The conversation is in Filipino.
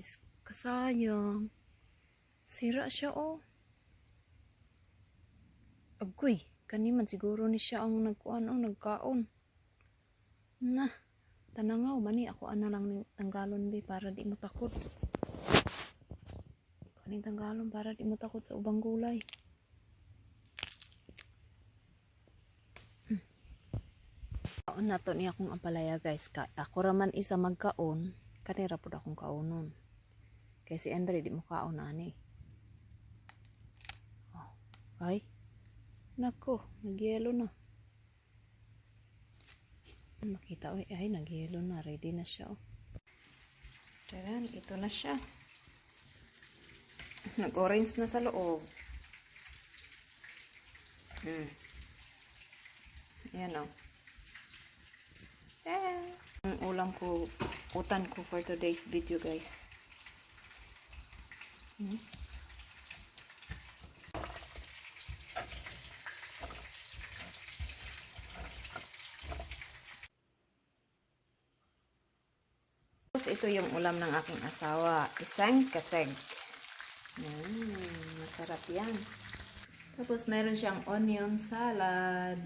guys. Kasayang. Sira siya oh. Agoy, kaniman siguro ni siya ang nagkuan o nagkaon. Na, tanangaw mani ako ana lang ning tanggalon be para di mo takot. Kaning tanggalon para di mo takot sa ubang gulay. Kaon na to niya akong ampalaya guys. Ako raman isa magkaon. Kanira po akong kaunon. Kaya si Andre di mo kaon ani. Oh, ay. Nako, nagyelo na. Makita oy, ay nagyelo na. Ready na siya oh. Taran, ito na siya. Nag-orange na sa loob. Ayan oh. Ang ulam ko, utan ko for today's video guys. Tapos ito yung ulam ng aking asawa, isang kaseg. Masarap yan. Tapos meron siyang onion salad.